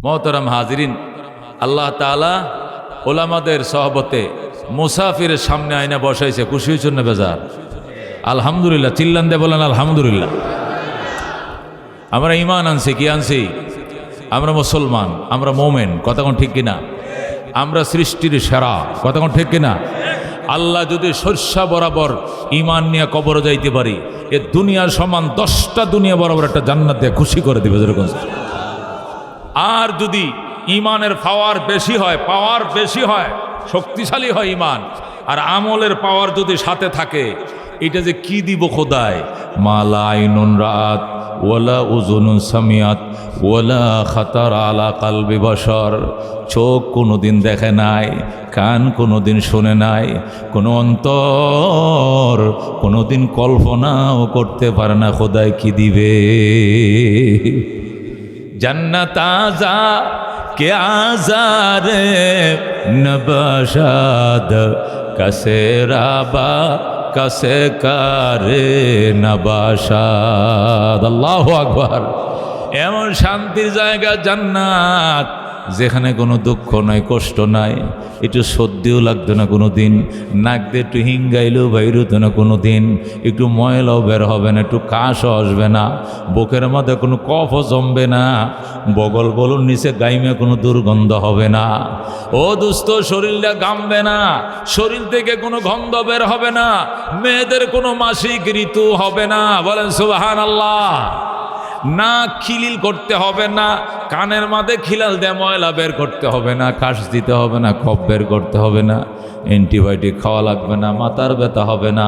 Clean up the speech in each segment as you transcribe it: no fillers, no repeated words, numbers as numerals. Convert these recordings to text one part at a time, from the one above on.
মোহতারাম হাজিরিন, আল্লাহ তাআলা ওলামাদের সহবতে মুসাফিরের সামনে আয়না বসাইছে। খুশি হয়েছেন না বেজার? আলহামদুলিল্লাহ। চিল্লান দিয়ে বলেন আলহামদুলিল্লাহ। আমরা ইমান আনছি, কি আনছি? আমরা মুসলমান, আমরা মোমেন, কথা কোন ঠিক কিনা? আমরা সৃষ্টির সেরা, কথা কোন ঠিক কিনা? আল্লাহ যদি শস্যা বরাবর ইমান নিয়ে কবর যাইতে পারি, এ দুনিয়ার সমান 10টা দুনিয়া বরাবর একটা জান্নাত দিয়ে খুশি করে দিবে যেরকম। আর যদি ইমানের পাওয়ার বেশি হয়, পাওয়ার বেশি হয়, শক্তিশালী হয় ইমান, আর আমলের পাওয়ার যদি সাথে থাকে, এটা যে কি দিব খোদায়, মালা আইনুন রাত ওয়ালা উজুনুন সামিয়াত ওয়ালা খাতার আলা কালবি বাশার। চোখ কোনোদিন দেখে নাই, কান কোনোদিন শোনে নাই, কোনো অন্তর কোনোদিন কল্পনাও করতে পারে না খোদায় কি দিবে। जन्नत आजा के आजार नबाशाद कसे राबा कसे कारे नबाशाद। अल्लाहु আকবার। এমন শান্তির জায়গা জান্নাত, যেখানে কোনো দুঃখ নাই, কষ্ট নাই, একটু সর্দিও লাগতো না কোনো দিন, নাক দিয়ে একটু হিঙ্গাইলেও বাইর হতো না কোনো দিন, একটু ময়লাও বের হবে না, একটু কাশও আসবে না, বুকের মধ্যে কোনো কফও জমবে না, বগল বলুন নিচে গাইমে কোনো দুর্গন্ধ হবে না। ও দুস্থ, শরীরটা ঘামবে না, শরীর থেকে কোনো গন্ধ বের হবে না, মেয়েদের কোনো মাসিক ঋতু হবে না, বলেন সুবহানাল্লাহ। না খিলিল করতে হবে না, কানের মাঝে খিলাল দিয়ে ময়লা বের করতে হবে না, কাশ দিতে হবে না, কফ বের করতে হবে না, অ্যান্টিবায়োটিক খাওয়া লাগবে না, মাথার ব্যথা হবে না,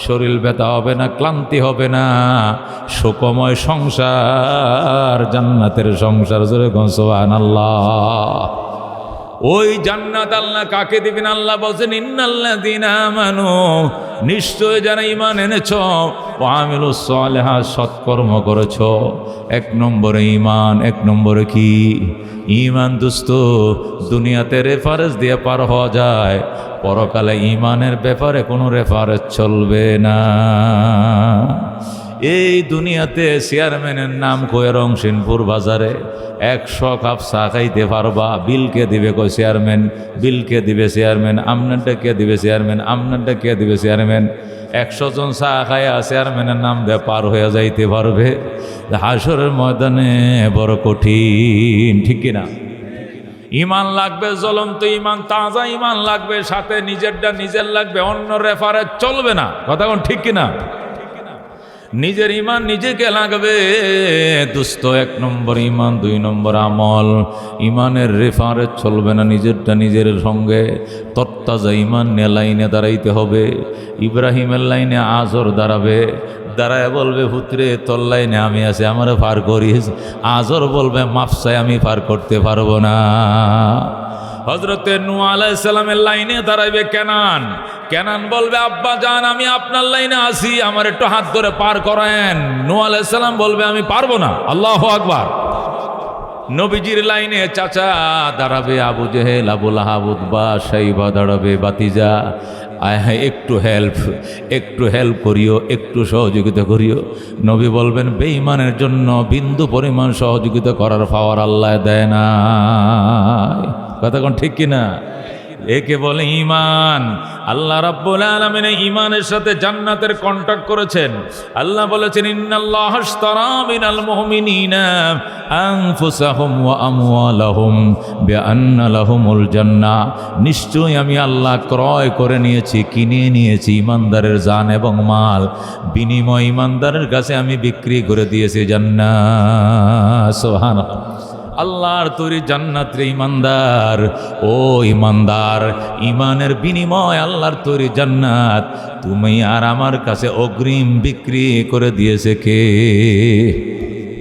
শরীর ব্যথা হবে না, ক্লান্তি হবে না, সুখময় সংসার, জান্নাতের সংসার। জোরে সুবহানাল্লাহ। ওই জান্নাত আল্লাহ কাকে দিবেন? আল্লাহ বলছেন ইন্নাল্লাযীনা আমানু, নিশ্চয় যারা ঈমান এনেছো, ওয়া আমিলুস সালিহাত, সৎকর্ম করেছো। 1 নম্বরে ঈমান। 1 নম্বরে কি? ঈমান। দোস্ত, দুনিয়াতে রেফারেন্স দিয়ে পার হওয়া যায়, পরকালে ঈমানের ব্যাপারে কোনো রেফারেন্স চলবে না। এই দুনিয়াতে চেয়ারম্যানের নাম কয়ে রংসিনপুর বাজারে 100 কাপ চা খাইতে পারবা, বিলকে দিবে কই চেয়ারম্যান, বিলকে দিবে চেয়ারম্যান, আপনারটা কে দিবে চেয়ারম্যান, আপনারটা কে দিবে চেয়ারম্যান। 100 জন চা খাইয়া চেয়ারম্যানের নাম দিয়ে পার হয়ে যাইতে পারবে? হাসরের ময়দানে বড় কঠিন, ঠিক কিনা? ইমান লাগবে, জ্বলন্ত ইমান, তাজা ইমান লাগবে, সাথে নিজেরটা নিজের লাগবে, অন্য রেফারেন্স চলবে না, কথা কোন ঠিক কিনা? নিজের ইমান নিজেকে লাগবে দোস্ত। 1 নম্বর ইমান। 2 নম্বর আমল। ইমানের রেফারেন্স চলবে না, নিজেরটা নিজের সঙ্গে তত্তাজা ইমান নিয়ে লাইনে দাঁড়াইতে হবে। ইব্রাহিমের লাইনে আজর দাঁড়াবে, দাঁড়ায় বলবে পুত্রে তোর লাইনে আমি আছি, আমারে পার করিস। আজর বলবে মাফসায় আমি পার করতে পারবো না। হযরতে নূহ আলাইহিস সালামের লাইনে দাঁড়াইবে কেনান, কেনান বলবে আব্বা জান আমি আপনার লাইনে আছি, আমার একটু হাত ধরে পার করেন। নূহ আলাইহিস সালাম বলবে আমি পারবো না। আল্লাহু আকবার। নবীজির লাইনে চাচা দাঁড়াবে আবু জেহেল, আবু লাহাব, উতবা, শাইবা দাঁড়াবে বাতিজা, আয় হ্যাঁ একটু হেল্প করিও, একটু সহযোগিতা করিও। নবী বলবেন বেঈমানের জন্য বিন্দু পরিমাণ সহযোগিতা করার পাওয়ার আল্লাহ দেয় না। কথা কোন ঠিক কিনা? একে বলে ঈমান। আল্লাহ রাব্বুল আলামিন ঈমানের সাথে জান্নাতের কন্ট্রাক্ট করেছেন। আল্লাহ বলেছেন ইন্নাল্লাহা আশতারা মিনাল মুমিনিনা আনফুসাহুম ওয়া আমওয়ালাহুম বিআন্না লাহুমুল জান্নাহ। নিশ্চয়ই আমি আল্লাহ ক্রয় করে নিয়েছি, কিনে নিয়েছি ঈমানদারের জান এবং মাল, বিনিময় ঈমানদারের কাছে আমি বিক্রি করে দিয়েছি জান্নাত। সুবহানাল্লাহ। আল্লাহর তৈরি জান্নাত রে ইমানদার, ও ইমানদার, ইমানের বিনিময় আল্লাহর তৈরি জান্নাত তুমি আর আমার কাছে অগ্রিম বিক্রি করে দিয়েছে কে?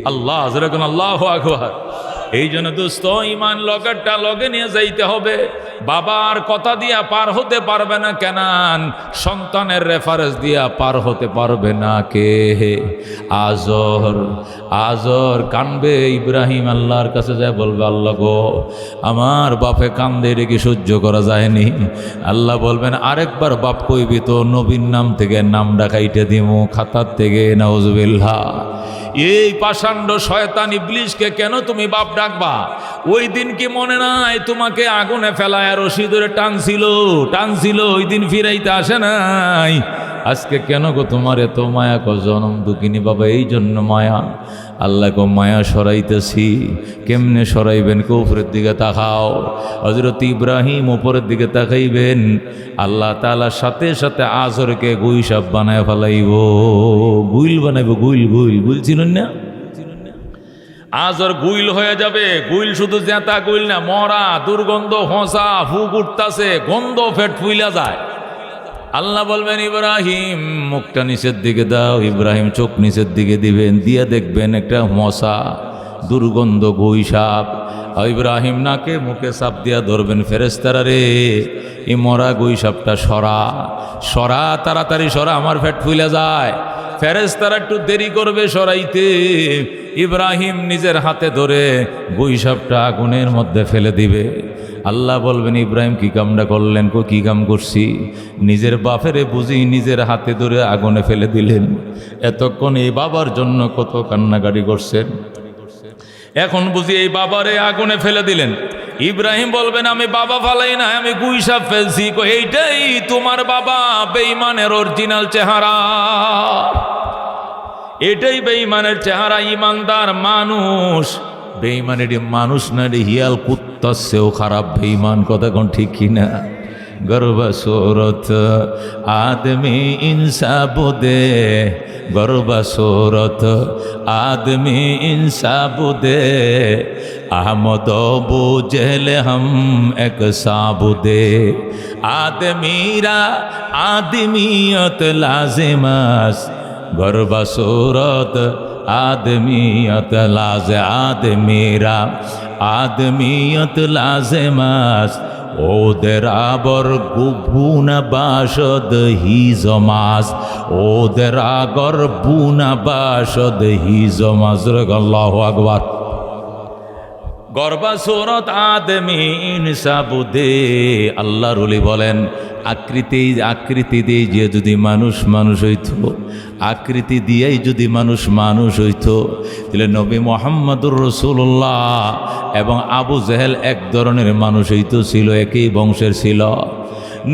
আল্লাহ। যেরকম আল্লাহু আকবার। এই জন্য দোস্ত ইমান লগেরটা লগে নিয়ে যাইতে হবে। বাবার কথা দিয়া পার হতে পারবে না কেনান, সন্তানের রেফারেন্স দিয়া পার হতে পারবে না কে? আজর কানবে ইব্রাহিম আল্লাহর কাছে যায় বলবে আল্লাহ গো আমার বাপে কান্দে, এটা কি সহ্য করা যায়নি? আল্লাহ বলবেন আরেকবার বাপ কইবি তো নবীর নাম থেকে নাম ডাকাইতে দিমু খাতার থেকে, নাউজুবিল্লাহ। এই পাষাণ্ড শয়তান ইবলিশকে কেন তুমি বাপ ডাকবা? ওই দিন কি মনে নাই তোমাকে আগুনে ফেলায় রশি ধরে টানছিল, ওই দিন ফিরাইতে আসে নাই। আজকে কেন গো তোমার এত মায়া? জনম দুঃখিনী বাবা, এই জন্য মায়া। আল্লাহ গো মায়া সরাইতেছি, কেমনে সরাইবেন? কে উপরের দিকে তাকাও। হযরত ইব্রাহিম উপরের দিকে তাকাইবেন, আল্লাহ তাআলার সাথে সাথে আজরকে গুই সাপ বানায় ফেলাইব, গুইল বানাইব। গুইল ছিলেন না? আজর গুইল হয়ে যাবে। গুইল শুধু জেতা গুইল না, মরা, দুর্গন্ধ, হোঁসা, ফুক উঠতাছে, গন্ধ ফেট ফুইলা যায়। আল্লাহ বলবেন ইব্রাহিম মুখটা নিচের দিকে দাও। ইব্রাহিম চোখ নিচের দিকে দিবেন, দিয়ে দেখবেন একটা মশা, দুর্গন্ধ গুই সাপ। ইব্রাহিম নাকে মুখে সাপ দিয়া ধরবেন, ফেরেশতারা রে এই মরা গুই সাপটা সরা, তাড়াতাড়ি সরা, আমার ফেট ফুইলা যায়। ফেরেশতারা একটু দেরি করবে সরাইতে। ইব্রাহিম নিজের হাতে ধরে গুই সাপটা আগুনের মধ্যে ফেলে দিবে। আল্লাহ বলবেন ইব্রাহিম কি কামটা করলেন? কি কাম করছি? নিজের বাপেরে বুঝি নিজের হাতে ধরে আগুনে ফেলে দিলেন। এতক্ষণ এই বাবার জন্য কত কান্নাকাটি করছেন, এখন বুঝি এই বাবারে আগুনে ফেলে দিলেন। ইব্রাহিম বলবেন আমি বাবা ফালাই না, আমি গুই সাপ ফেলছি। এইটাই তোমার বাবা, বেঈমানের অরিজিনাল চেহারা। এটাই বেঈমানের চেহারা। ইমানদার মানুষ, বেঈমানের মানুষ না রে, হিয়াল কুত্তার চেয়েও খারাপ বেঈমান। কথা কোন ঠিক কিনা? গর্বা সুরত আদমি ইনসাব দে, গর্বা সুরত আদমি ইনসাব দে, আহমদ বুঝলে হম এক সাবুদে। আদমিরা আদমিয়ত লাজিমাস, গর্বা সুরত आदमियत लाज़े आदमीरा आदमियत लाज़ेमास ওদের আবর গুনা বাসদ হিজমাস, ওদের আগর বুনা বাসদ হিজমাস। আল্লাহু আকবার। গর্বা সুরত আদমি ইনসাবুদে। আল্লাহর ওলি বলেন আকৃতি দিয়ে যে যদি মানুষ হইত, আকৃতি দিয়েই যদি মানুষ হইত, তাহলে নবী মুহাম্মদুর রাসূলুল্লাহ এবং আবু জেহেল এক ধরনের মানুষ হইত, ছিল একই বংশের ছিল।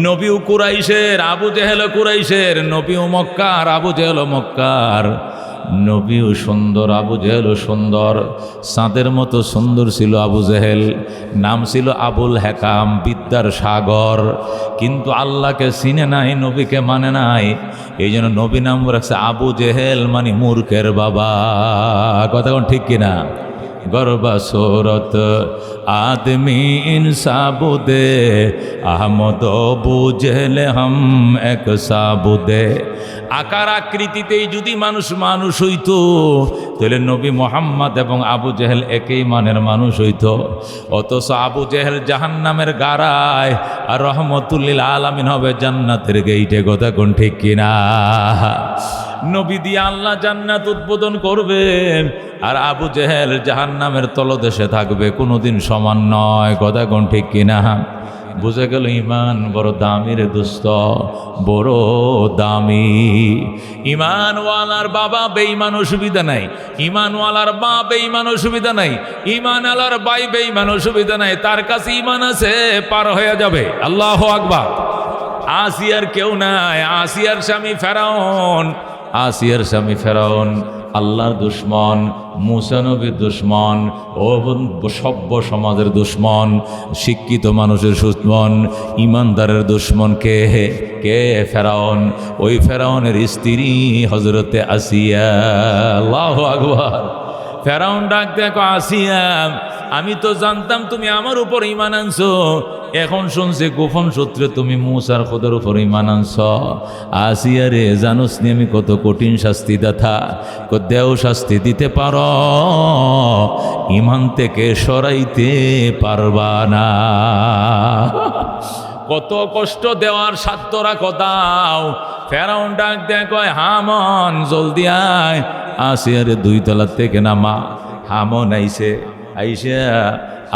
নবীও কুরাইশের, আবু জেহেল কুরাইশের। নবীও মক্কার, আবু জেহেল মক্কার। নবীও সুন্দর, আবু জেহেলও সুন্দর। চাঁদের মতো সুন্দর ছিল আবু জেহেল। নাম ছিল আবুল হেকাম, বিদ্যার সাগর। কিন্তু আল্লাহকে চিনে নাই, নবীকে মানে নাই। এই জন্য নবী নাম রাখছে আবু জেহেল, মানে মূর্খের বাবা। কথা কোন ঠিক কিনা? গর্বা সুরত আদমি ইনসাবুদে, আহমদ বুঝলে হম এক সাবুদে। আকার আকৃতিতেই যদি মানুষ হইত, তাহলে নবী মুহাম্মদ এবং আবু জেহেল একই মানের মানুষ হইত। অথচ আবু জেহেল জাহান্নামের গারায়, আর রহমতুল্লিল আলামিন হবে জান্নাতের গেইটে। কথা কোন ঠিক কিনা? নবী দিয়ে আল্লাহ জান্নাত উদ্বোধন করবেন, আর আবু জেহেল জাহান্নামের তলদেশে থাকবে, কোনোদিন সমান নয়। কথা কোন ঠিক কিনা? বুঝে গেল ইমান বড় দামি রে দোস্ত, বড় দামি। ইমানওয়ালার বাবা বেঈমান, অসুবিধা নাই। ইমানওয়ালার মা বেঈমান, অসুবিধা নাই। ইমানওয়ালার ভাই বেঈমান, অসুবিধা নাই। তার কাছে ইমান আছে, পার হয়ে যাবে। আল্লাহু আকবার। আসিয়ার কেউ নাই। আসিয়ার স্বামী ফেরাউন আল্লাহর দুশ্মন, মুসা নবীর দুশ্মন, ও সভ্য সমাজের দুশ্মন, শিক্ষিত মানুষের দুশ্মন, ইমানদারের দুশ্মন কে? ফেরাউন। ওই ফেরাউনের স্ত্রী হযরতে আসিয়া। আল্লাহু আকবার। ফেরাউন ডাক দেখো, আসিয়া আমি তো জানতাম তুমি আমার উপর ঈমান আনছো, এখন শুনছি গোপন সূত্রে তুমি মুসার খোদার উপর ঈমান আনছ। আসিয়া রে, জানোস নি আমি কত কঠিন শাস্তি দাতা, দেও শাস্তি দিতে পারো, ঈমান থেকে সরাইতে পারবা না। কত কষ্ট দেওয়ার সাধ্য রাখো দাও। ফেরাউন ডাক দেয়, কয় হামন জলদি আয়, আসিয়া রে 2 তলা থেকে নামা। হামন আইছে, আইসা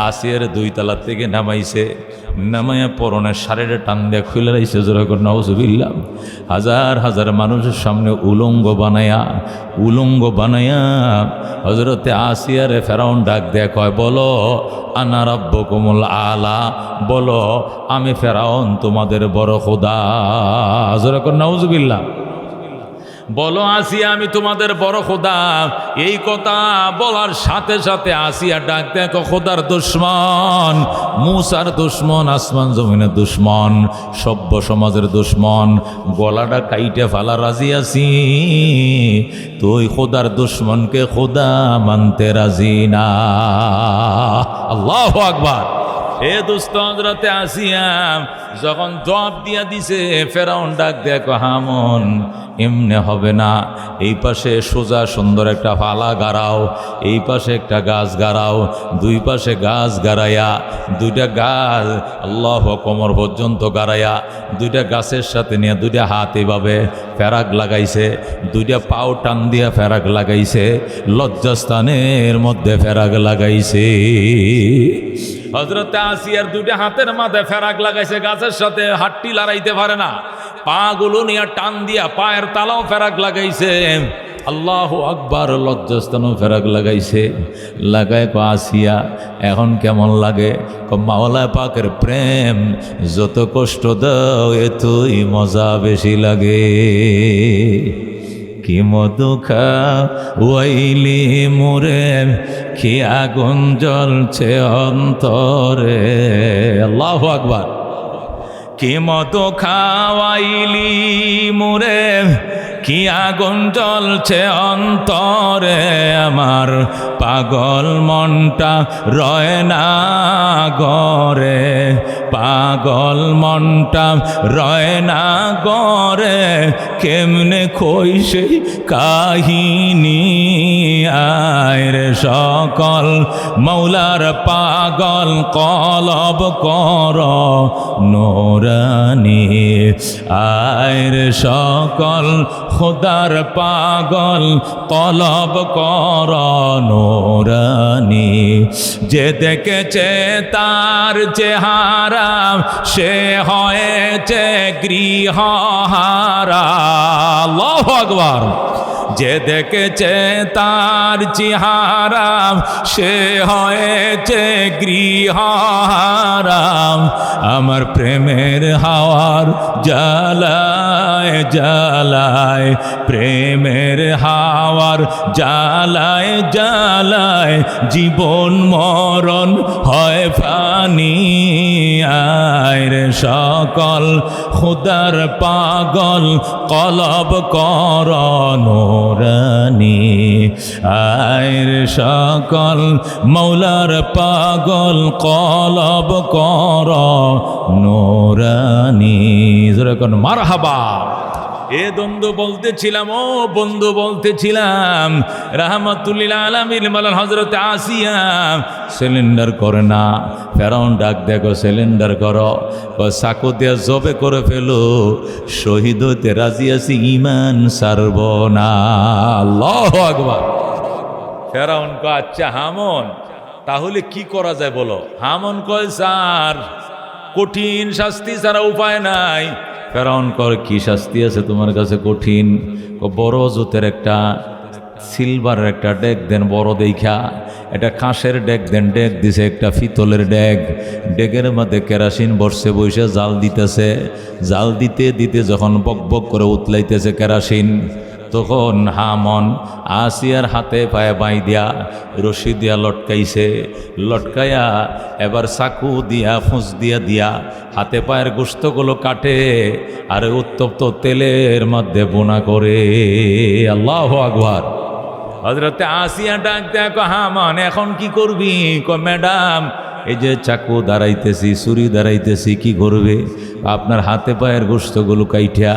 আসিয়ার 2 তলা থেকে নামাইছে, নামাইয়া পরনের শাড়িটা টান দিয়ে খুলে রাইছে, যেরকম নাউজুবিল্লাহ। হাজার হাজার মানুষের সামনে উলঙ্গ বানায়া হযরতে আসিয়ারে ফেরাউন ডাক দেয়া কয়, বলো আনা রাব্বুকুমুল আলা, বলো আমি ফেরাউন তোমাদের বড় খোদা। যেরকম নাউজুবিল্লাহ। বলো আসিয়া আমি তোমাদের বড় খোদা। এই কথা বলার সাথে সাথে আসিয়া ডাক দেখো, খোদার দুশ্মন, মুসার দুশ্মন, আসমান জমিনের দুশ্মন, সভ্য সমাজের দুশ্মন, গলাটা কাইটে ফালা রাজি আছি, তুই খোদার দুশ্মনকে খোদা মানতে রাজি না। আল্লাহু আকবার। এ দুস্থ হযরতে আসিয়া যখন জবাব দিয়া দিছে, ফেরাউন ডাক দেখো, হামন এমনে হবে না, এই পাশে সোজা সুন্দর একটা ফালা গাড়াও, এই পাশে একটা গাছ গাড়াও, 2 পাশে গাছ গাড়াইয়া 2টা গাছ আল্লাহ কোমর পর্যন্ত গাড়াইয়া 2টা গাছের সাথে নিয়ে 2টা হাত এভাবে ফেরাক লাগাইছে, 2টা পাও টান দিয়া ফেরাক লাগাইছে, লজ্জাস্থানের মধ্যে ফেরাক লাগাইছে। হযরতে আসিয়ার 2টা হাতের মাঝে ফেরাক লাগাইছে, গাছের সাথে হাতটি লড়াইতে পারে না, পা গুলো নিয়ে টান দিয়া পায়ের তালাও ফেরাক লাগাইছে। আল্লাহু আকবার। লজ্জাস্থানও ফেরাক লাগাইছে। লাগায় আসিয়া এখন কেমন লাগে? মাওলা পাকের প্রেম যত কষ্ট দাও এতই মজা বেশি লাগে। কি মধু খাওয়াইলি মোরে, কি আগুন জ্বলছে অন্তরে। আল্লাহু আকবার। কি মধু খাওয়াইলি মোরে, কি আগুন জ্বলছে অন্তরে, আমার পাগল মনটা রয় না গরে, পাগল মনটা রয় না গরে, কেমনে কই সেই কাহিনী। আয়রে সকল মৌলার পাগল কলব কর নোরানি, আয়রে সকল খোদার পাগল তলব কর নোরানি। যে দেখেছে তার চেহারা সে হয়েছে গৃহহারা। আল্লাহু আকবার। যে দেখেছে তার চেহারা সে হয়েছে গৃহহারা। আমার প্রেমের হাওয়ার জ্বালায় জ্বালায়, প্রেমের হাওয়ার জ্বালায় জ্বালায়, জীবন মরণ হয় ফানি। আয়রে সকল খুদার পাগল কলব কর নোরানি, আয়রে সকল মৌলার পাগল কলব কর নোরানি। যেরকম মারহাবা। এ দ্বন্দ্ব বলতেছিলাম, ও বন্ধু বলতেছিলাম, রাহমাতুল্লিল আলামিন মাওলানা হযরত আসিয়া সিলিন্ডার করে না। ফেরাউন ডাক দেখো, সিলিন্ডার করো, চাকু দিয়ে জবে করে ফেলো, শহীদ হতে রাজি আছি, ঈমান ছাড়ব না। আল্লাহু আকবার। ফেরাউন কয়, আচ্ছা হামন তাহলে কি করা যায় বলো। হামন কয়, স্যার কঠিন শাস্তি ছাড়া উপায় নাই। ফেরাউন কর, কি শাস্তি আছে তোমার কাছে কঠিন? বড় জুতের একটা সিলভারের একটা ডেক দেন, বড় দেখা একটা কাঁসের ডেক দেন। ডেক দিছে একটা পিতলের ডেক, ডেকের মধ্যে কেরাসিন বসছে, বসে জাল দিতেছে। জাল দিতে দিতে যখন বক বক করে উতলাইতেছে কেরাসিন, তখন হামন আসিয়ার হাতে পায়ে বাই দিয়া রশি দিয়া লটকাইছে। লটকাইয়া এবার চাকু দিয়া ফুঁস দিয়া দিয়া হাতে পায়ের গোশতগুলো কাটে আর উত্তপ্ত তেলের মধ্যে বোনা করে। আল্লাহু আকবার। হযরতে আসিয়া ডাক দেখো, হামান এখন কি করবি? ম্যাডাম এই যে চাকু দাঁড়াইতেছি, ছুরি দাঁড়াইতেছি, কি করবে? আপনার হাতে পায়ের গোশতগুলো কাইঠা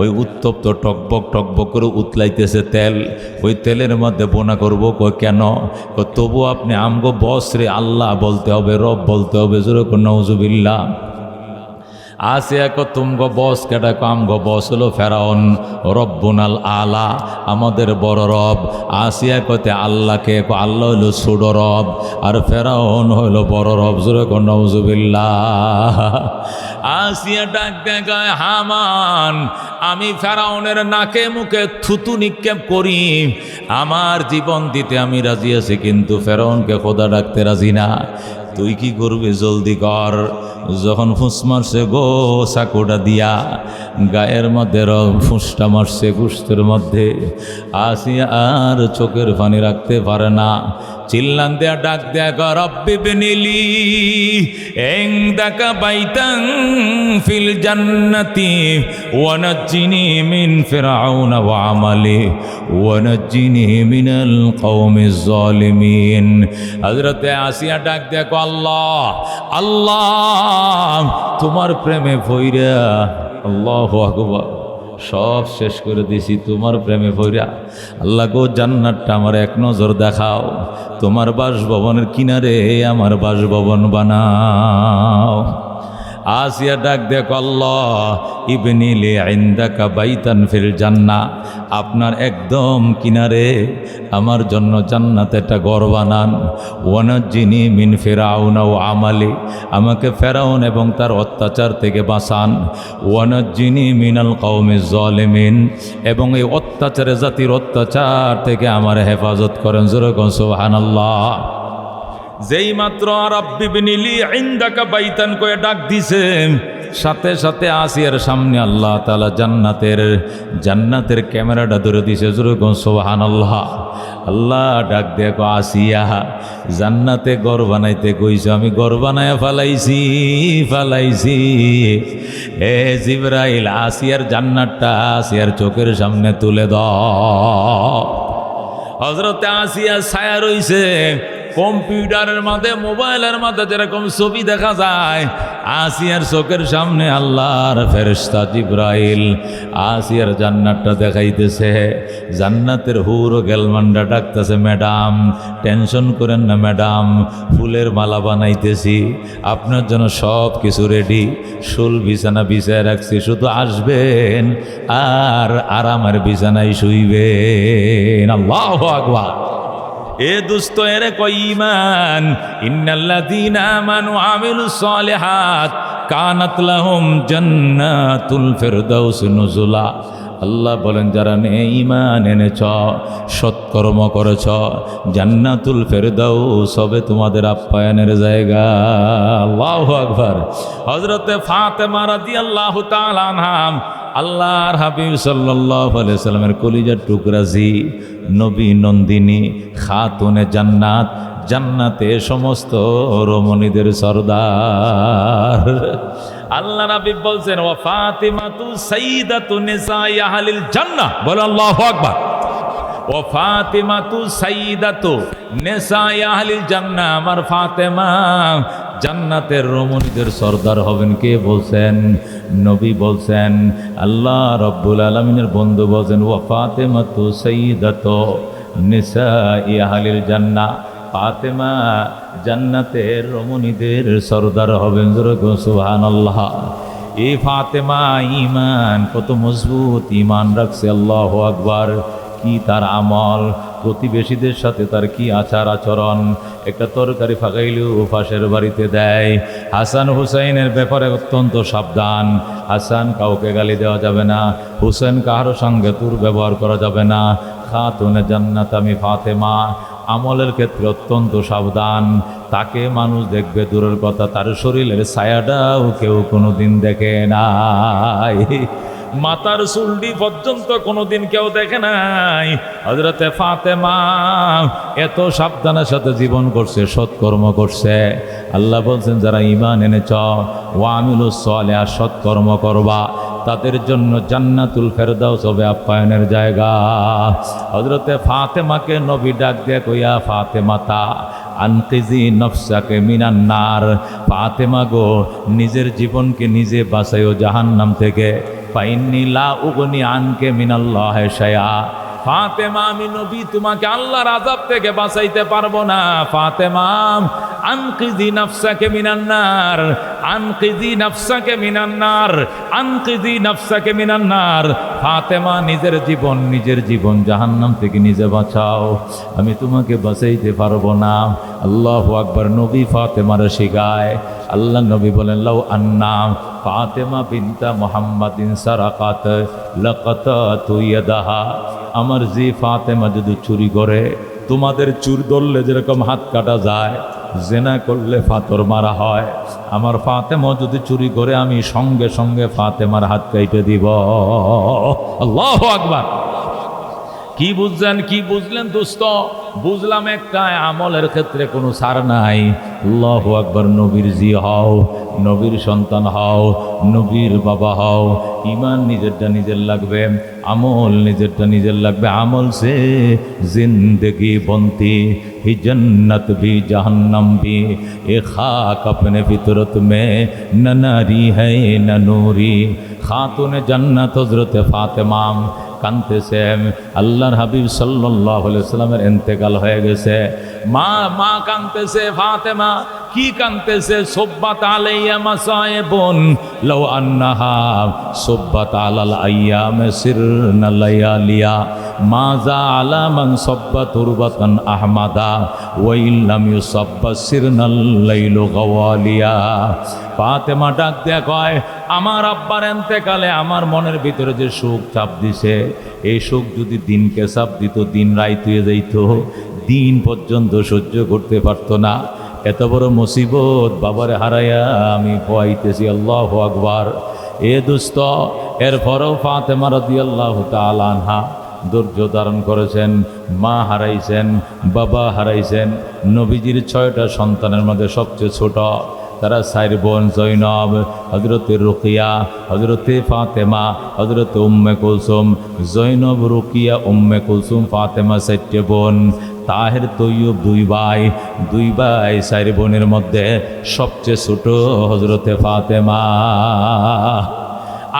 ওই উত্তপ্ত টকবক টকবক করে উতলাইতেছে তেল, ওই তেলের মধ্যে বোনা করবো। কেন? তবু আপনি আমগো বস রে, আল্লাহ বলতে হবে, রব বলতে হবে। জোরে নাউজুবিল্লাহ। আসিয়া কো তুমগো বস কেটা কামগো বস হলো ফেরাউন, রব্বুনাল আলা আমাদের বড় রব। আসিয়া কতে আল্লাহকে, আল্লাহ হইল ছোট রব আর ফেরাউন হইল বড় রব। জোরে কো নাউজুবিল্লাহ। আসিয়া ডাক দেখায়, হামান আমি ফেরাউনের নাকে মুখে থুতু নিক্ষেপ করি, আমার জীবন দিতে আমি রাজি আছি, কিন্তু ফেরাউনকে খোদা ডাকতে রাজি না। তুই কি করবি জলদি কর। যখন ফুঁস মারছে গো চাকুটা দিয়া, গায়ের মধ্যে ফুঁসটা মারছে গোশতের মধ্যে। আসিয়া আর চোখের পানি রাখতে পারে না, চিল্লান দেয়া ডাক দেয়া, রব্বি বিনিলি ইনদাকা বাইতান ফিল জান্নাতি ওয়া নাজ্জিনি মিন ফিরআউনা ওয়া আমালি ওয়া নাজ্জিনি মিনাল কওমিজ জালিমিন। হযরতে আসিয়া ডাক দেয়া, আল্লাহ আল্লাহ তোমার প্রেমে পইরা, আল্লাহু আকবার, সব শেষ করে দিছি তোমার প্রেমে পইরা। আল্লাহ গো জান্নাতটা আমার এক নজর দেখাও, তোমার বাসভবনের কিনারে আমার বাসভবন বানাও। আসিয়া ডাক দেখ, আল্লাহ ইবনিলি ইনদাকা বাইতান ফিল জান্নাহ, আপনার একদম কিনারে আমার জন্য জান্নাতে একটা ঘর বানান। ওয়ানাজ্জিনি মিন ফিরআউনা ওয়া আমালি, আমাকে ফেরাউন এবং তার অত্যাচার থেকে বাঁচান। ওয়ানাজ্জিনি মিনাল কওমিজ জালিমিন, এবং এই অত্যাচারে জাতির অত্যাচার থেকে আমার হেফাজত করেন। জোরে কোন সুবহানাল্লাহ। যেই মাত্র রব্বি বিনিলি ইনদাকা বাইতান কয়ে ডাক দিছে, সাথে সাথে আসিয়ার সামনে আল্লাহ তাআলা জান্নাতের ক্যামেরাটা ধরে দিছে। জোরে কোন সুবহানাল্লাহ। আল্লাহ ডাক দেখো, আসিয়া জান্নাতে ঘর বানাইতে কইছো, আমি ঘর বানায় ফালাইছি। এ জিবরাইল, আসিয়ার জান্নাতটা আসিয়ার চোখের সামনে তুলে দাও। হযরতে আসিয়া ছায়া রইছে। কম্পিউটারের মাঝে, মোবাইলের মাঝে যেরকম ছবি দেখা যায়, আসিয়ার চোখের সামনে আল্লাহর ফেরেশতা জিবরাইল আসিয়ার জান্নাতটা দেখাইতেছে। জান্নাতের হুর গেলমানটা ডাকতেছে, ম্যাডাম টেনশন করেন না ম্যাডাম, ফুলের মালা বানাইতেছি, আপনার জন্য সব কিছু রেডি, শুল বিছানা বিছায় রাখছি, শুধু আসবেন আর আরামের বিছানায় শুইবেন। আল্লাহু আকবার। এ দুস্ত এর কই ঈমান, ইন্নাল্লাযীনা আমানু ওয়া আমিলুস সালিহাত কানাত লাহুম জান্নাতুল ফিরদাউস নুজুলা। আল্লাহ বলেন, যারা ঈমান এনেছ, সৎকর্ম করেছ, জান্নাতুল ফিরদাউস হবে তোমাদের আপ্যায়নের জায়গা। আল্লাহু আকবার। হযরতে ফাতেমা রাদিয়াল্লাহু তাআলা আনহা, আল্লাহর হাবিব সাল্লাল্লাহু আলাইহি সাল্লামের কলিজার টুকরাজি, নবী নন্দিনী, খাতুনে জান্নাত, জান্নাতে সমস্ত রমণীদের সরদার। আল্লাহ নবী বলছেন, ওয়া ফাতিমাতু সাইয়্যিদাতু নিসাই আহলিল জান্নাহ। বলো আল্লাহু আকবার। ও ফাতিমাতু সাইয়্যিদাতু নিসাই আহলিল জান্নাহ, আমার ফাতেমা জান্নাতের রমণীদের সর্দার হবেন। কে বলছেন? নবী বলছেন। আল্লাহ রব্বুল আলামিনের বন্ধু বলছেন, ওয়া ফাতিমাতু সাইয়্যিদাতু নিসাই আহলিল জান্নাহ, ফাতেমা জান্নাতের রমণীদের সর্দার হবেন। সুবহানাল্লাহ। এই ফাতেমা ঈমান কত মজবুত ঈমান রাখছে, আল্লাহু আকবার। কি তার আমল, প্রতিবেশীদের সাথে তার কি আচার আচরণ। একটা তরকারি ফাঁকাইলেও পাশের বাড়িতে দেয়। হাসান হুসাইনের ব্যাপারে অত্যন্ত সাবধান। হাসান কাউকে গালি দেওয়া যাবে না, হুসেন কারোর সঙ্গে দুর্ব্যবহার করা যাবে না। খাতুনে জান্নাত আমি ফাতেমা আমলের ক্ষেত্রে অত্যন্ত সাবধান। তাকে মানুষ দেখবে দূরের কথা, তার শরীরের ছায়াটাও কেউ কোনোদিন দেখে নাই। মাথার চুলটি পর্যন্ত কোনোদিন কেউ দেখে নাই। হযরতে ফাতেমা এত সাবধানের সাথে জীবন করছে, সৎকর্ম করছে। আল্লাহ বলছেন, যারা ঈমান এনেছ, ওয়া আমিলুস সালিহাত, সৎকর্ম করবা, তাদের জন্য জান্নাতুল ফেরদাউস হবে আপ্যায়নের জায়গা। হযরতে ফাতেমাকে নবী ডাক দিয়ে কইয়া, ফাতেমাতা আনকিজি নফসাকে মিনান নার। ফাতেমা গো, নিজের জীবনকে নিজে বাঁচাইও জাহান্নাম থেকে। ফাইন্নী লা উগনি আনকে মিনাল্লাহি শাইআ। ফাতেমা, আমি নবী তোমাকে আল্লাহর আযাব থেকে বাঁচাইতে পারবো না। ফাতেমা, আনকিজি নাফসাকে মিনান নার, আনকিজি নাফসাকে মিনান নার, আনকিজি নাফসাকে মিনান নার। ফাতেমা নিজের জীবন জাহান্নাম থেকে নিজে বাঁচাও, আমি তোমাকে বাঁচাইতে পারবো না। আল্লাহু আকবার। নবী ফাতেমার শিখায়, আল্লাহ নবী বলেন লাউ আন্না ফাতেমা বিনতা মুহাম্মাদিন সারাকাত লাকাতাতু ইয়াদাহা, আমার জি ফাতেমা যদি চুরি করে, তোমাদের চুর ধরলে যেরকম হাত কাটা যায়, জেনা করলে ফাতর মারা হয়, আমার ফাতেমা যদি চুরি করে আমি সঙ্গে সঙ্গে ফাতেমার হাত কেটে দিব। আল্লাহু আকবার। কি বুঝলেন, কি বুঝলেন দোস্ত? বুঝলাম একটাই, আমলের ক্ষেত্রে কোনো ছাড় নাই। আল্লাহু আকবার। নবীর জি হও, নবীর সন্তান হও, নবীর বাবা হও, ইমান নিজেরটা নিজের লাগবে, আমল নিজেরটা নিজের লাগবে। আমল সে জিন্দগি বনতি হি জন্নত ভি জাহান্নাম ভি, এ খাক अपने फितरत में न नारी है न नूरी। खातून जन्नत हज़रत फातिमा কানতেছে। আল্লাহর হাবিব সাল্লাল্লাহু আলাইহি ওয়াসাল্লামের ইন্তেকাল হয়ে গেছে, মা কানতেছে। ফাতেমা কি কানতেছে? সুব্বাত আলাইয়া মাসাইবুন লাউ আন্নাহা সুব্বাত আলাল আইয়াম সিরনা লায়ালিয়া মাজা আলা মান সাব্বা তুরবাতান আহমাদা ওয়া ইল্লাম ইউসাব্বা সিরনাল লাইলু গাওয়ালিয়া। ফাতেমা ডাক দেয়া কয়, আমার আব্বার ইন্তেকালে আমার মনের ভিতরে যে শোক চাপ দিছে, এই শোক যদি দিনকে চাপ দিত, দিন রাত হয়ে যাইত, দিন পর্যন্ত সহ্য করতে পারতো না। এত বড় মুসিবত বাবারে হারাইয়া আমি পোয়াইতেছি। আল্লাহু আকবার। এ দুস্ত, এরপরেও ফাতেমা রাদিয়াল্লাহু তাআলা আনহা ধৈর্য ধারণ করেছেন। মা হারাইছেন, বাবা হারাইছেন। নবীজির 6টা সন্তানের মধ্যে সবচেয়ে ছোট, তারা 4 বোন, জৈনব, হযরতে রুকিয়া, হযরতে ফাতেমা, হযরতে উম্মে কুলসুম। জৈনব, রুকিয়া, উম্মে কুলসুম, ফাতেমা 4টে বোন। তাহের, তৈয়ব 2 ভাই, 4 বোনের মধ্যে সবচেয়ে ছোট হযরতে ফাতেমা।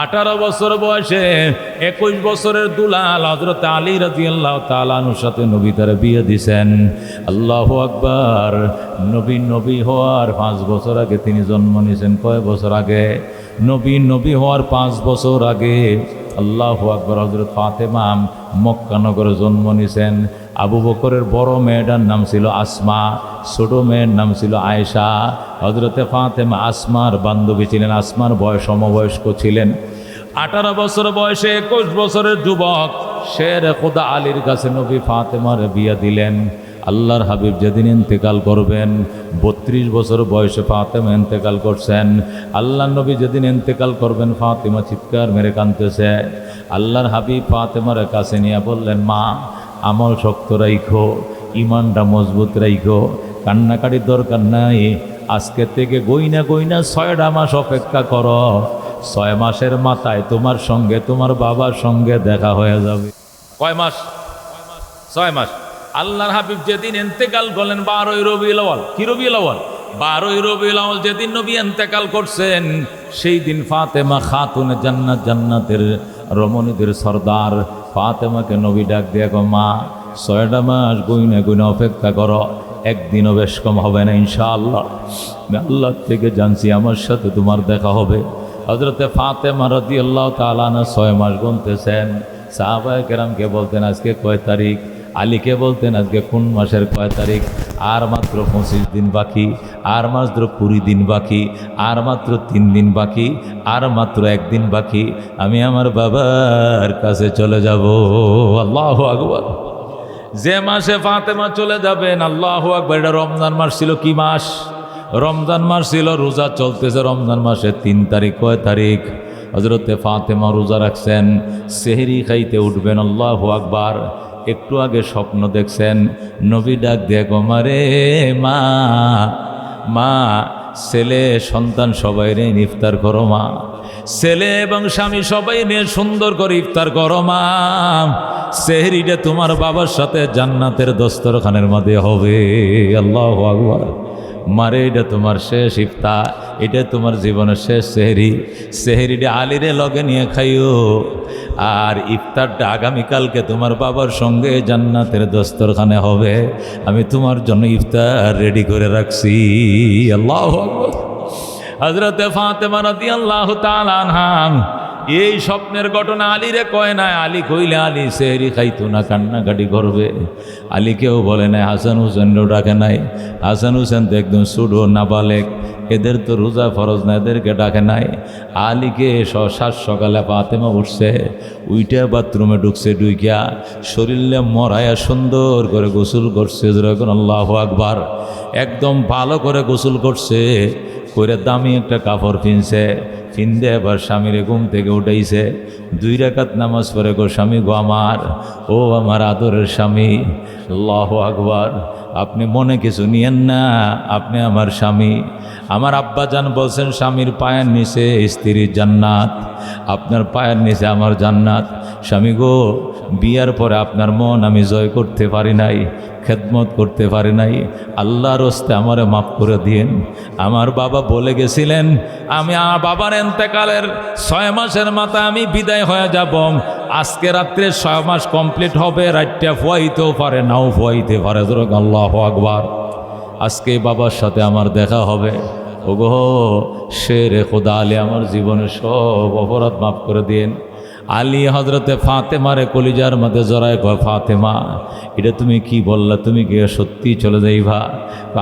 18 বছর বয়সে 21 বছরের দুলাল হযরত আলী রাদিয়াল্লাহু তাআলা আনহুর সাথে নবী তার বিয়ে দিয়েছেন। আল্লাহু আকবার। নবী হওয়ার 5 বছর আগে তিনি জন্ম নিয়েছেন। কয় বছর আগে? নবী হওয়ার 5 বছর আগে। আল্লাহু আকবার। হযরত ফাতেমা মক্কা নগরে জন্ম নিয়েছেন। আবু বকরের বড় মেয়েটার নাম ছিল আসমা, ছোট মেয়ের নাম ছিল আয়েশা। হযরতে ফাতেমা আসমার বান্ধবী ছিলেন, আসমার বয়স সমবয়স্ক ছিলেন। 18 বছর বয়সে 21 বছরের যুবক শের খোদা আলীর কাছে নবী ফাতেমার বিয়ে দিলেন। আল্লাহর হাবিব যেদিন ইন্তেকাল করবেন, 32 বছর বয়সে ফাতেমা ইন্তেকাল করছেন। আল্লাহ নবী যেদিন ইন্তেকাল করবেন, ফাতেমা চিৎকার মেরে কাঁদতেছে। আল্লাহর হাবিব ফাতেমার কাছে নিয়ে বললেন, মা, আমল শক্ত রাইখো, ইমানটা মজবুত রাইখো, কান্নাকাটির দরকার নাই। আজকে থেকে গইনা 6টা মাস অপেক্ষা করো। 6 মাসের মাথায় তোমার সঙ্গে তোমার বাবার সঙ্গে দেখা হয়ে যাবে। কয় মাস? 6 মাস। আল্লাহর হাবিব যেদিন ইন্তেকাল করলেন 12ই রবিউল আউয়াল। কি রবিউল আউয়াল? 12ই রবিউল আউয়াল যেদিন নবী ইন্তেকাল করছেন, সেই দিন ফাতেমা খাতুনে জান্নাত, জান্নাতের রমণীদের সর্দার ফাতেমাকে নবী ডাক দিয়ে, মা, 6টা মাস গইনা অপেক্ষা করো, একদিনও বেশ কম হবে না ইনশাআল্লাহ। আল্লাহ থেকে জানছি আমার সাথে তোমার দেখা হবে। হযরতে ফাতেমা রাদিয়াল্লাহু তাআলা আনহা 6 মাস গুনতেছেন। সাহাবায়ে কেরামকে বলতেন আজকে কয় তারিখ, আলীকে বলতেন আজকে কোন মাসের কয় তারিখ। আর মাত্র 25 দিন বাকি, আর মাত্র 20 দিন বাকি, আর মাত্র 3 দিন বাকি, আর মাত্র 1 দিন বাকি, আমি আমার বাবার কাছে চলে যাব। আল্লাহু আকবার। যে মাসে ফাতেমা চলে যাবেন, আল্লাহু আকবার, এটা রমজান মাস ছিল। কি মাস? রমজান মাস ছিল। রোজা চলতেছে রমজান মাসের 3 তারিখ। কয় তারিখ? হযরতে ফাতেমা রোজা রাখছেন, সেহরি খাইতে উঠবেন। আল্লাহু আকবার। একটু আগে স্বপ্ন দেখছেন, নবী ডাক দিয়ে, মারে মা, ছেলে সন্তান সবাই রে ইফতার করো মা, ছেলে এবং স্বামী সবাই নিয়ে সুন্দর করে ইফতার করো মা। সেহরিটা তোমার বাবার সাথে জান্নাতের দস্তরখানের মধ্যে হবে। আল্লাহু আকবার। মারে এটা তোমার শেষ ইফতার, এটা তোমার জীবনের শেষ সেহরি, সেহরিটা আলীরে লগে নিয়ে খাইও। আর ইফতারটা আগামীকালকে তোমার বাবার সঙ্গে জান্নাতের দস্তরখানে হবে। আমি তোমার জন্য ইফতার রেডি করে রাখছি। আল্লাহু আকবার। হযরতে ফাতেমা রাদিয়াল্লাহু তাআলা আনহা এই স্বপ্নের ঘটনা আলীরে কয় না। আলী কইলে আলী সেহরি খাইতো না, কান্নাকাটি করবে। আলীকেও বলে নাই, হাসান হুসেনও ডাকে নাই। হাসান হুসেন তো একদম সুডো নাবালেক, এদের তো রোজা ফরজ না, এদেরকে ডাকে নাই। আলীকে সাত সকালে ফাতেমা উঠছে, উইটা বাথরুমে ঢুকছে, ঢুকিয়া শরীরে মরায়া সুন্দর করে গোসল করছে। যেরকম আল্লাহু আকবার, একদম ভালো করে গোসল করছে, করে দামি একটা কাপড় কিনছে, কিনতে এবার স্বামীরে ঘুম থেকে উঠাইছে। 2 রাকাত নামাজ পড়ে গো স্বামী গো আমার, ও আমার আদরের স্বামী। আল্লাহু আকবার। আপনি মনে কিছু নিয়েন না, আপনি আমার স্বামী। আমার আব্বাজান বলছেন স্বামীর পায়ের নিচে স্ত্রীর জান্নাত, আপনার পায়ের নিচে আমার জান্নাত। স্বামী গো, বিয়ার পরে আপনার মন আমি জয় করতে পারি নাই, খেদমত করতে পারি নাই, আল্লাহর হস্তে আমারে মাফ করে দিয়েন। আমার বাবা বলে গেছিলেন আমি আমার বাবার এন্তেকালের 6 মাসের মাথায় আমি বিদায় হয়ে যাব। আজকে রাত্রে 6 মাস কমপ্লিট হবে, রাতটা ফুয়াইতেও পারে, নাও ফুয়াইতে পারে। আল্লাহু আকবার। আজকে বাবার সাথে আমার দেখা হবে। ওগো শেরে খোদা আলী, আমার জীবনের সব অপরাধ মাফ করে দিন। আলী হজরতে ফাতেমারে কলিজার মধ্যে জড়ায় কয়, ফাতেমা এটা তুমি কি বললা, তুমি কি সত্যি চলে যাইবা?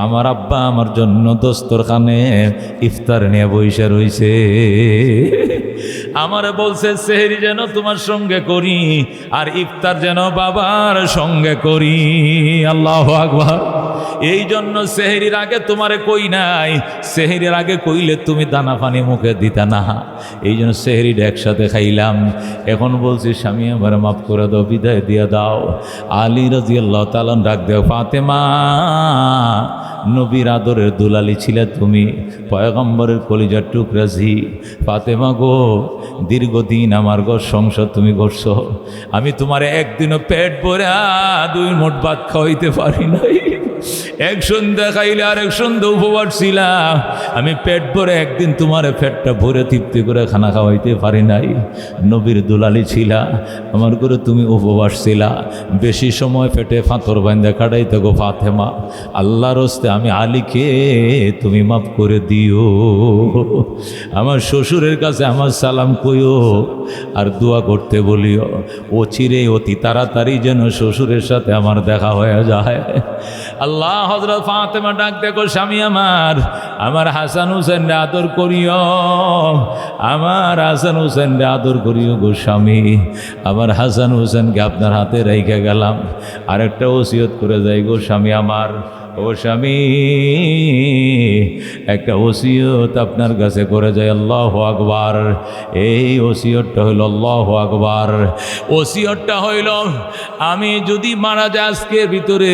আমার আব্বা আমার জন্য দস্তরখানে ইফতার নিয়ে বইসা রইছে, আমারে বলছে সেহরি যেন তোমার সঙ্গে করি, আর ইফতার যেন বাবার সঙ্গে করি। আল্লাহু আকবার। এই জন্য সেহরির আগে তোমারে কই নাই, সেহরির আগে কইলে তুমি দানা পানি মুখে দিতা না, এই জন্য সেহরিটা একসাথে খাইলাম। এখন বলছি স্বামী আমার মাফ করে দাও, বিদায় দিয়ে দাও। আলী রাদিয়াল্লাহু তাআলা ডাক দেও, ফাতেমা নবীর আদরের দুলালি ছিলে তুমি, পয়গম্বরের কলিজার টুকরা ঝি। ফাতেমা গো, দীর্ঘদিন আমার ঘর সংসার তুমি করছো, আমি তোমার একদিনও পেট ভরে 2 মুঠ ভাত খাওয়াইতে পারি নাই। এক সন্ধ্যা খাইলে আর এক সন্ধ্যা উপবাস ছিলাম, আমি পেট ভরে একদিন তোমার পেটটা ভরে তৃপ্তি করে খানা খাওয়াইতে পারি নাই। নবীর দুলালি ছিলা, আমার করে তুমি উপবাস ছিলা, বেশি সময় পেটে ফাঁতর বান্ধা কাটাইতে গো ফাতেমা। আল্লাহর হস্তে আমি আলীকে তুমি মাফ করে দিও। আমার শ্বশুরের কাছে আমার সালাম কইও, আর দোয়া করতে বলিও, ও চিরে অতি তাড়াতাড়ি যেন শ্বশুরের সাথে আমার দেখা হয়ে যায়। আল্লাহ হযরত ফাতেমা ডাক দেখো, স্বামী আমার হাসান হুসেনরে আদর করিও, আমার হাসান হুসেনরে আদর করিও গো স্বামী। আমার হাসান হুসেনকে আপনার হাতে রেখে গেলাম, আরেকটা ওসিয়ত করে যাই গো স্বামী আমার। ও স্বামী, একটা ওসিয়ত আপনার কাছে করে যায়। আল্লাহু আকবার। এই ওসিয়তটা হইল, আল্লাহু আকবার, ওসিয়তটা হইল আমি যদি মারা যাই আজকের ভিতরে,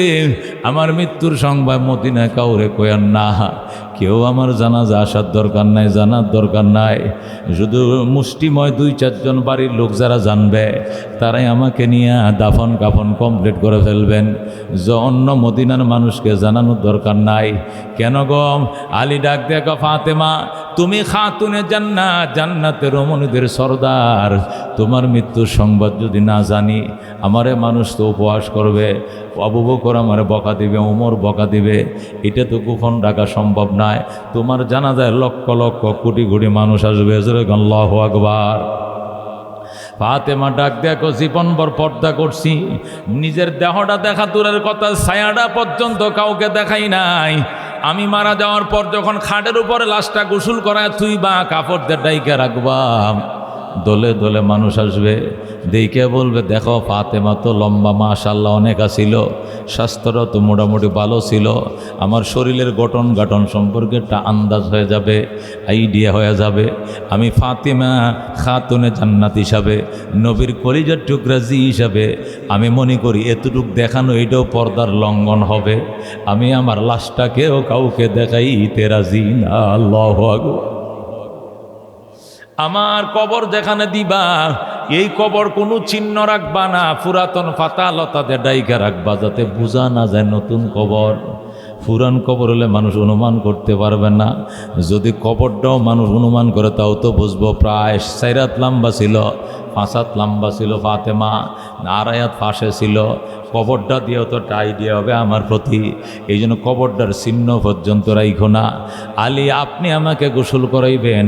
আমার মৃত্যুর সংবাদ মদিনায় কাউরে কয়ান না, কেউ আমার জানাজা আসার দরকার নাই, জানার দরকার নাই, শুধু মুষ্টিময় 2-4 জন বাড়ির লোক যারা জানবে তারাই আমাকে নিয়ে দাফন কাফন কমপ্লিট করে ফেলবেন, যে অন্য মদিনার মানুষকে জানানোর দরকার নাই। কেন গম? আলী ডাক দেখো, ফাতেমা তুমি খাতুনে জান্নাত, জান্নাতের রমণীদের সর্দার, তোমার মৃত্যুর সংবাদ যদি না জানি আমারে মানুষ তো উপহাস করবে, আবু বকর আমারে বকা দিবে, ওমর বকা দিবে, এটা তো গোপন রাখা সম্ভব নয়। তোমার জানাজায় লক্ষ লক্ষ কোটি কোটি মানুষ আসবে। আল্লাহু আকবার। ফাতেমা ডাক দেখো, জীবনভর পর্দা করছি, নিজের দেহটা দেখা দূরের কথা, ছায়াটা পর্যন্ত কাউকে দেখাই নাই। আমি মারা যাওয়ার পর যখন খাটের উপরে লাশটা গোসল করায় তুই বা কাপড় দিয়ে ডাইকে রাখবা, দলে দলে মানুষ আসবে, দেখে বলবে দেখো ফাতেমা তো লম্বা, মাশাআল্লাহ অনেক ছিল, স্বাস্থ্যটা তো মোটামুটি ভালো ছিল, আমার শরীরের গঠন গাঠন সম্পর্কে একটা আন্দাজ হয়ে যাবে, আইডিয়া হয়ে যাবে। আমি ফাতেমা খাতুনে জান্নাত হিসাবে, নবীর কলিজার টুকরা জি হিসাবে আমি মনে করি এতটুক দেখানো এটাও পর্দার লঙ্ঘন হবে। আমি আমার লাশটাকেও কাউকে দেখাইতে রাজি না। আল্লাহু আকবার। আমার কবর যেখানে দিবা, এই কবর কোনো চিহ্ন রাখবা না, পুরাতন ফাতা লতাতে ডাইকা রাখবা, যাতে বোঝা না যায় নতুন কবর। পুরান কবর হলে মানুষ অনুমান করতে পারবে না, যদি কবরটাও মানুষ অনুমান করে তাও তো বুঝবো প্রায় 4 হাত লম্বা ছিল, 5 হাত লম্বা ছিল ফাতেমা, 2.5 হাত ফাঁসে ছিল। কবরটা দিয়েও তো আইডিয়া হবে আমার প্রতি, এই জন্য কবরটার চিহ্ন পর্যন্ত রাইখো না। আলী আপনি আমাকে গোসল করাইবেন,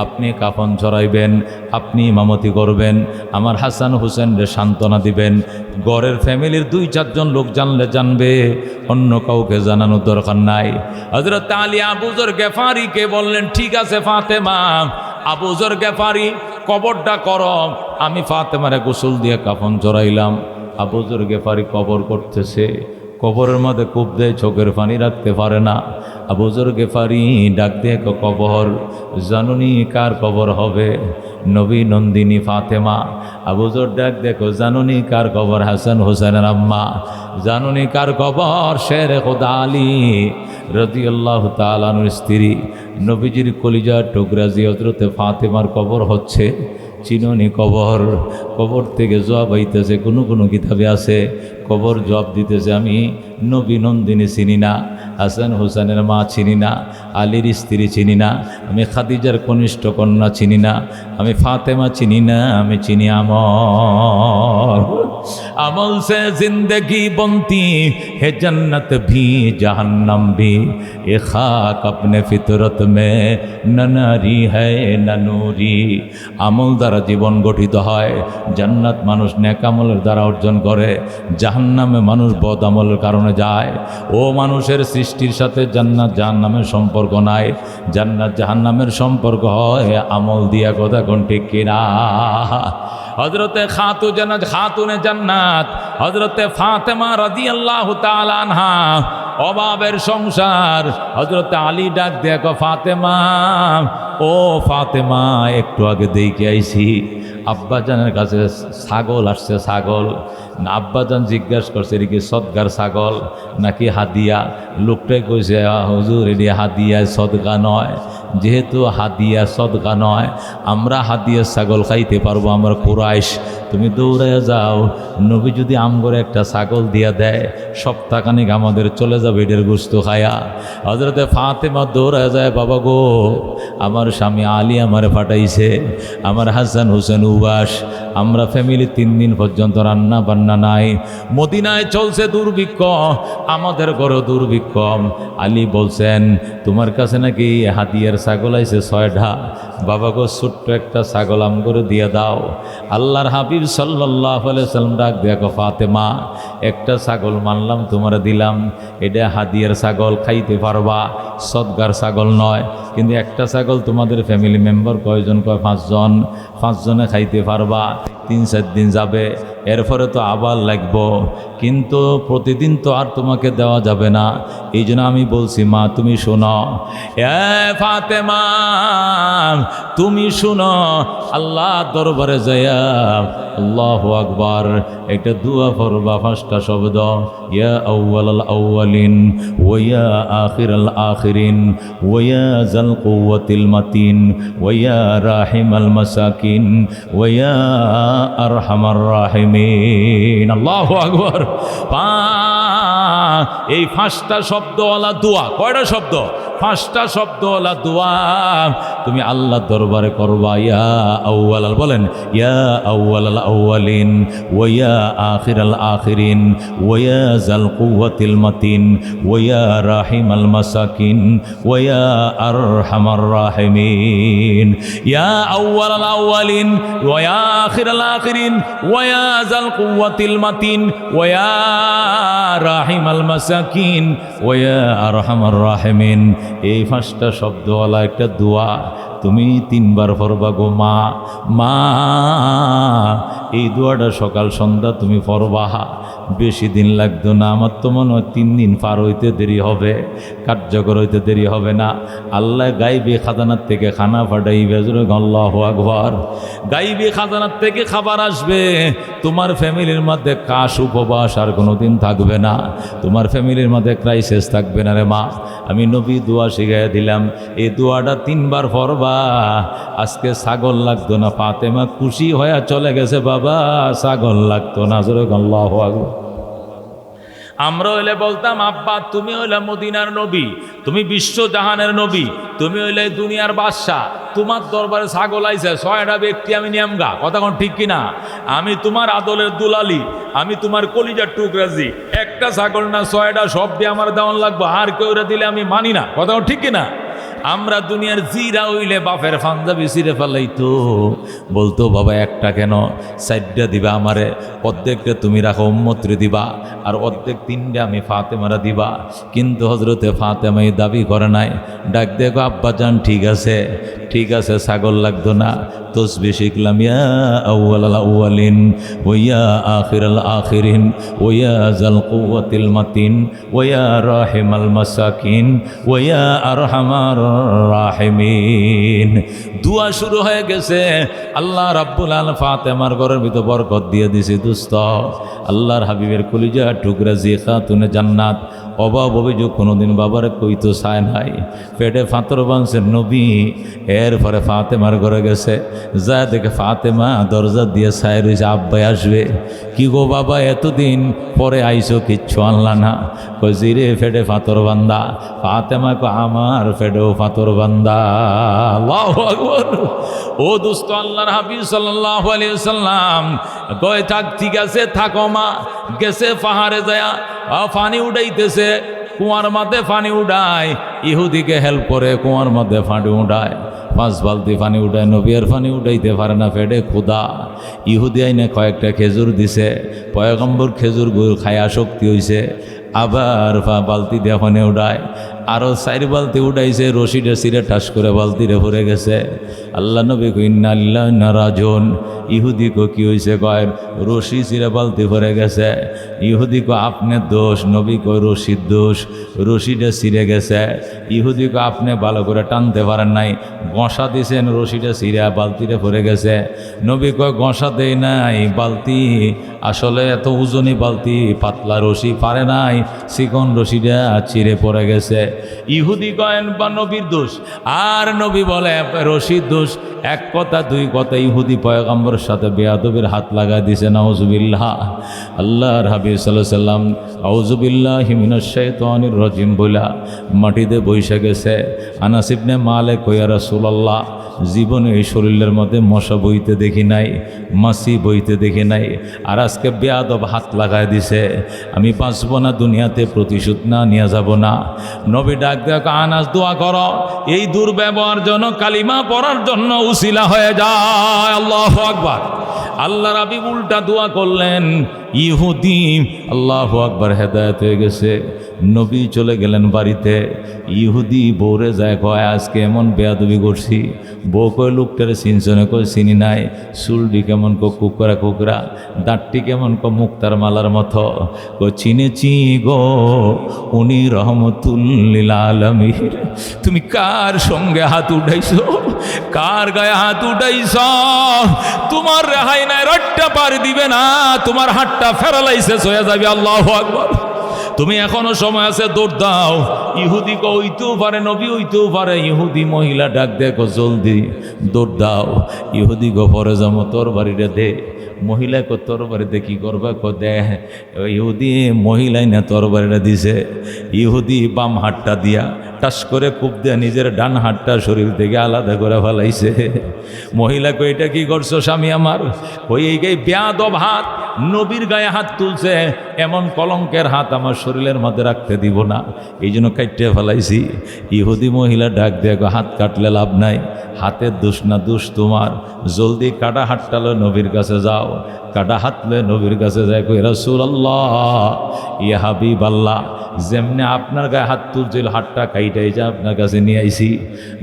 আপনি কাফন ছড়াইবেন, আপনি ইমামতি করবেন, আমার হাসান হুসেনরে সান্ত্বনা দিবেন। ঘরের ফ্যামিলির 2-4 জন লোক জানলে জানবে, অন্য কাউকে জানানোর দরকার নাই। হযরত আলী আবু যর গেফারিকে বললেন, ঠিক আছে ফাতেমা, আবু যর গেফারি কবরটা করো, আমি ফাতেমারে গোসল দিয়ে কাফন চড়াইলাম। আবু যর গেফারি কবর করতেছে, কবরের মধ্যে কূপ দেয়, চোখের পানি রাখতে পারে না। আবু যর গেফারি ডাক দিয়ে কবর, জানুনি কার কবর হবে? নবী নন্দিনী ফাতেমা। আবু যর ডাক দেখো, জানুনি কার কবর? হাসান হোসেনের আম্মা। জানুনি কার কবর? শের খোদা আলী রাদিয়াল্লাহু তাআলা আনহুর স্ত্রী, নবীজির কলিজার টুকরা জি হযরতে ফাতেমার কবর হচ্ছে। চিনুনি কবর? কবর থেকে জবাব আইতেছে, কোনো কিতাবে আছে কবর জবাব দিতেছে, আমি নবী নন্দিনী চিনি না, হাসান হোসেনের মা চিনি না, আলীর স্ত্রী চিনি না, আমি খাদিজার কনিষ্ঠ কন্যা চিনি না, আমি ফাতেমা চিনি না, আমি চিনি আমল। আমল সে जिंदगी बनती है जन्नत भी जहन्नम भी, ये खाक अपने फितरत में न नारी है न नूरी। আমল দ্বারা জীবন গঠিত হয়, জান্নাত মানুষ নেক আমলের দ্বারা অর্জন করে, জাহান্নামে মানুষ বদ আমলের কারণে যায়। ও মানুষের সৃষ্টির সাথে জান্নাত জাহান্নামের সম্পর্ক নাই, জান্নাত জাহান্নামের সম্পর্ক হয় আমল দিয়া। কথা কোন ঠিক কিনা? হযরতে খাতুনে জান্নাত হযরতে ফাতেমা রাদিয়াল্লাহু তাআলা আনহা, অভাবের সংসার। হযরতে আলী ডাক দেখো, ফাতেমা, ও ফাতেমা, একটু আগে দেখে আইছি আব্বাজানের কাছে ছাগল আসছে, ছাগল। আব্বাজান জিজ্ঞাসা করছে, এটা কি সদগার ছাগল নাকি হাদিয়া? লোকটাই কইছে, হুজুর এটি হাদিয়া, সদকা নয়। যেহেতু হাদিয়া সদকা নয়, আমরা হাদিয়া ছাগল খাইতে পারবো, আমরা কুরাইশ। তুমি দৌড়াইয়া যাও, নবী যদি আমগরে একটা ছাগল দিয়া দেয়, সপ্তাহখানিক আমাদের চলে যাবে এটার গোস্ত খায়া। হযরতে ফাতেমা দৌড়াইয়া যায়, বাবা গো, আমার স্বামী আলী আমারে পাঠাইছে, আমার হাসান হোসেন উবাস, আমরা ফ্যামিলি 3 দিন পর্যন্ত রান্না বান্না নাই, মদিনায় চলছে দুর্ভিক্ষ, আমাদের ঘরে দুর্ভিক্ষ। আলী বলছেন, তোমার কাছে নাকি হাদিয়ার ছাগল আইছে 6টা, বাবা গো ছোট্ট একটা ছাগল আম করে দিয়ে দাও। আল্লাহর হাবিব সাল্লাল্লাহু আলাইহি ওয়াসাল্লাম ডাক দেখো, ফাতেমা, একটা ছাগল মানলাম, তোমার দিলাম, এটা হাদিয়ার ছাগল, খাইতে পারবা, সদগার ছাগল নয়। কিন্তু একটা ছাগল তোমাদের ফ্যামিলি মেম্বার কয়জন? কয় 5 জন। 5 জনে খাইতে পারবা, 3-4 দিন যাবে, এরপরে তো আবার লাগবো, কিন্তু প্রতিদিন তো আর তোমাকে দেওয়া যাবে না। এই জন্য আমি বলছি, মা তুমি শোনো, এ ফাতেমা তুমি শোনো, আল্লাহ দরবারে যাইয়া আল্লাহু আকবার একটা দোয়া পড়বা, 5টা শব্দ, ইয়া আউয়ালাল আউয়ালিন ওয়া ইয়া আখিরাল আখিরিন ওয়া ইয়া যাল কুওয়াতিল মাতিন ওয়া ইয়া রাহিমাল মাসাকিন ওয়া ইয়া আরহামার রাহিমিন। আল্লাহু আকবার। এই 5টা শব্দওয়ালা দোয়া। কয়টা শব্দ? 5টা শব্দওয়ালা দোয়া তুমি আল্লাহ দরবারে করবা। ইয়া আউয়ালাল, বলেন, ইয়া আউয়ালাল আউয়ালিন ওয়া ইয়া আখিরাল আখিরিন ওয়া ইয়া যাল কুওয়াতিল মাতিন ওয়া ইয়া রাহিমাল মাসাকিন ওয়া ইয়া আরহামার রাহিমিন। ইয়া আউয়ালাল আউয়ালিন ওয়া ইয়া আখিরাল আখিরিন ওয়া ইয়া যাল কুওয়াতিল মাতিন ওয়া ইয়া রাহিমাল মাসাকিন ওয়া ইয়া আরহামার রাহিমিন। এই 5টা শব্দওয়ালা একটা দোয়া তুমি 3 বার পড়বা গো মা। মা এই দোয়াটা সকাল সন্ধ্যা তুমি পড়বা, বেশি দিন লাগতো না। আমার তো মনে হয় 3 দিন পার হইতে দেরি হবে, কার্যকর হইতে দেরি হবে না। আল্লাহ গাইবি খাজানার থেকে খানা পাঠাইবে। আল্লাহু আকবার। গাইবি খাজানার থেকে খাবার আসবে, তোমার ফ্যামিলির মধ্যে কাশ উপবাস আর কোনোদিন থাকবে না, তোমার ফ্যামিলির মধ্যে ক্রাইসিস থাকবে না রে মা। আমি নবী দোয়া শিখাইয়া দিলাম, এই দোয়াটা 3 বার পড়বা। আজকে ছাগল লাগতো না, ফাতেমা খুশি হয়ে চলে গেছে, বাবা ছাগল লাগতো না। আল্লাহু আকবার। আমরা হইলে বলতাম আব্বা তুমি হইলে মদিনার নবী, তুমি বিশ্বজাহানের নবী, তুমি হইলে দুনিয়ার বাদশা, তোমার দরবারে ছাগল আইছে 6টা ব্যক্তি আমি নিয়ামগা, কথা কোন ঠিক কিনা? আমি তোমার আদলের দুলালি, আমি তোমার কলিজার টুকরাজি, একটা ছাগল না 6টা, সব দিয়ে আমার দেওয়ান লাগবো, আর কেউ দিলে আমি মানি না, কথা কোন ঠিক কিনা? আমরা দুনিয়ার জিরা হইলে বাপের পাঞ্জাবি ছিঁড়ে ফেলাইতো, বলতো বাবা একটা কেন, 4টা দিবা আমারে, অর্ধেকটা তুমি রাখো উম্মতরে দিবা, আর অর্ধেক 3টা আমি ফাতেমারা দিবা। কিন্তু হজরতে ফাতেমা এই দাবি করে নাই। ডাক দেখো আব্বা জান ঠিক আছে, ঠিক আছে, ছাগল লাগতো না, তসবিহ শিখলাম, ইয়া আউয়ালাল আউয়ালিন ওয়া ইয়া আখিরাল আখিরিন ওয়া ইয়া যাল কুওয়াতিল মাতিন ওয়া ইয়া রাহিমাল মাসাকিন ওয়া ইয়া আরহামার রাহিমিন। দুয়া শুরু হয়ে গেছে। আল্লাহ রাব্বুল আলামিন ফাতেমার ঘরের ভিতর বরকত দিয়ে দিছে। দোস্ত, আল্লাহর হাবিবের কলিজা টুকরা জি খাতুনে জান্নাত অভাব অভিযোগ কোনোদিন বাবারে কইতো চায় নাই, পেটে ফাতর বানছেন নবী। এরপরে ফাতেমার ঘরে গেছে, যা দেখে ফাতেমা দরজা দিয়ে ছায় রয়েছে, আব্বাই আসবে। কি গো বাবা এতদিন পরে আইসো, কিচ্ছু আনলা না? কইছি রে ফেটে ফাতর বান্দা। ফাতেমা কো আমার ফেটেও ফাতর বান্দা। আল্লাহু আকবার। ও দোস্ত, আল্লাহর হাবিব সাল্লাল্লাহু আলাইহি ওয়াসাল্লাম কয় থাক, ঠিক আছে থাকো মা। গেছে পাহাড়ে যায় পানি উঠাইতেছে, কুয়ার মধ্যে পানি উঠায়, ইহুদিকে হেল্প করে কুয়ার মধ্যে পানি উঠায়। 5 বালতি পানি উঠায়, নবী আর পানি উঠাইতে পারে না, ফেডে ক্ষুধা। ইহুদি আইনে কয়েকটা খেজুর দিছে, পয়গম্বর খেজুর খায়া শক্তি হইছে। আবার বালতি দিয়ে পানি উঠায়, আরও 4 বালতি উঠাইছে, রশিটা সিরে ঠাস করে বালতিরে ভরে গেছে। আল্লাহ নবী কই ইন্না লিল্লাহি ওয়া ইন্না রাজিউন। ইহুদি কো কি হয়েছে? কয় রশি সিরে বালতি ভরে গেছে। ইহুদি কো আপনার দোষ। নবী কই রশির দোষ, রশিটা সিরে গেছে। ইহুদি কো আপনি ভালো করে টানতে পারেন নাই, গঁসা দিছেন, রশিটা সিরে বালতিরে ভরে গেছে। নবী কয় গঁসা দেই নাই, বালতি আসলে এত ওজনী বালতি, পাতলা রশি পারে নাই, চিকন রশিটা চিরে পড়ে গেছে। ইহুদি কয়েন বা নবীর দোষ, আর নবী বলে রশির দোষ। এক কথা দুই কথা, ইহুদি পয়গম্বরের সাথে বেয়াদবির হাত লাগাই দিছে। নাউজুবিল্লাহ। আল্লাহর হাবিব সাল্লাল্লাহু আলাইহি সাল্লাম আউযু বিল্লাহি মিনাশ শাইতানির রাজিম বইলা মাটিতে বইসা গেছে। আনাস ইবনে মালিক কয়, ইয়া রাসূলুল্লাহ, জীবনে এই শরীরের মধ্যে মশা বইতে দেখি নাই, মাছি বইতে দেখি নাই, আর আজকে বেয়াদব হাত লাগাই দিছে। আমি বাঁচব না দুনিয়াতে, প্রতিশোধ না নিয়ে যাব না। নবী ডাক দেখ, আনাস দোয়া করো এই দুর্ব্যবহার জন্য কালিমা পড়ার জন্য উসিলা হয়ে যায়। আল্লাহু আকবার। আল্লাহর হাবিব উল্টা দোয়া করলেন। ইহুদি আল্লাহু আকবার হেদায়েত হয়ে গেছে। নবী চলে গেলেন বাড়িতে। ইহুদি বউরে যায়, কয় আজকে এমন বেয়াদবি করছি। বউ কয় লোকটারে চিনছনে? কয় চিনি নাই। চুলটি কেমন কো কুকরা কুকরা, দাঁতটি কেমন কো মুক্তার মালার মতো। কয় চিনেছি গো, উনি রহমতুল্লিল আলামিন। তুমি কার সঙ্গে হাত উঠাইছো? কার গায়ে হাত উঠাইছ? তোমার রেহাই নাই, রট্টা পার দিবে না, তোমার হাতটা ফেরালাইসেস হয়ে যাবে। আল্লাহু আকবার। তুমি এখনো সময় আছে, দৌড় দাও। ইহুদি কো হইতেও পারে, নবী হইতেও পারে। ইহুদি মহিলা ডাক দেখো, জলদি দৌড় দাও। ইহুদি গো পরে যাবো, তোর বাড়িটা দে। মহিলা কো তোর বাড়িতে কি করবা? কো দে। ইহুদি মহিলাই না তোর বাড়িটা দিছে। ইহুদি বাম হাতটা দিয়া টাস করে কূপ দেয়া নিজের ডান হাতটা শরীর থেকে আলাদা করে ফেলাইছে। মহিলা কো এটা কি করছো স্বামী আমার? ওই এই বেয়াদব হাত, নবীর গায়ে হাত তুলছে, এমন কলঙ্কের হাত আমার শরীরের মধ্যে রাখতে দিব না, এই জন্য কাটতে ফেলাইছি। ইহুদি মহিলা ডাক দেখো, হাত কাটলে লাভ নাই, হাতের দোষ না, দোষ তোমার। জলদি কাটা হাতটা লয়ে নবীর কাছে যাও। কাটা হাত লয়ে নবীর কাছে যায়, কই রাসূলুল্লাহ, ইয়া হাবিবাল্লাহ, যেমনি আপনার গায়ে হাত তুলছিল হাতটা কাইটাই যা আপনার কাছে নিয়ে আইছি।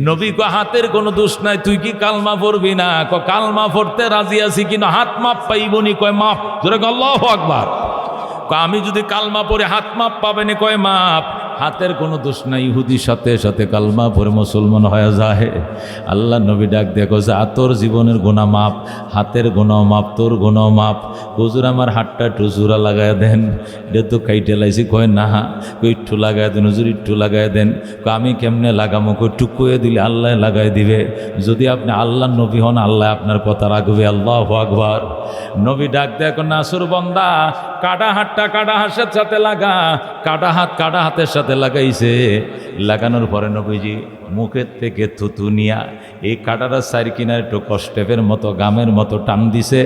নবী কো হাতের কোনো দোষ নাই, তুই কি কালমা পড়বি না? ক কালমা পড়তে রাজি আছি, কিন্তু হাত মাপ পাইবনি। কয় মাপ। জোরে আল্লাহু আকবার। আমি যদি কালমা পড়ে হাত মাপ পাবেনি। কয় মাপ। হাতের কোনো দোষ নাই। ইহুদির সাথে সাথে কালমা পড়ে মুসলমান হয়ে যায়। আল্লাহ নবী ডাক দেখো, যা তোর জীবনের গুনাহ মাপ, হাতের গুনাহ মাপ, তোর গুনাহ মাপ। হুজুর আমার হাতটা একটু জোড়া লাগাই দেন, এটা তো কাইটে লাইছি। কয় না, কই একটু লাগাই দেন হুজুর, একটু লাগাই দেন। আমি কেমনে লাগামো? কই টুকুয়ে দিলে আল্লাহ লাগাই দিবে। যদি আপনি আল্লাহর নবী হন, আল্লাহ আপনার কথা রাখবে। আল্লাহু আকবার। নবী ডাক দেখো, নাসুর বান্দা কাটা হাতটা কাটা হাতের সাথে লাগা, কাটা হাতের সাথে লাগাইছে। লাগানোর পরে নবীজি মুখের থেকে থুতু নিয়া এই কাটাটা সাইড কিনার একটু কষ্টেপের মতো গামের মতো টান দিছে,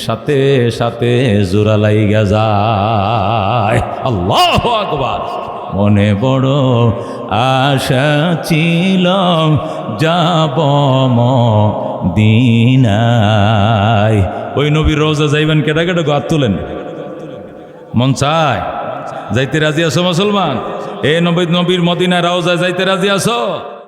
সাথে সাথে জোড়া লাইগা যায়। আল্লাহু আকবার। মনে বড় আশা ছিল যাব মদিনায়। ওই নবীর রওজা যাইবেন, কেটা কেটা হাত তুলেন। মন চায়? যাইতে রাজি আছো মুসলমান? এ নবীর মদিনায় রওজা যাইতে রাজি আছো?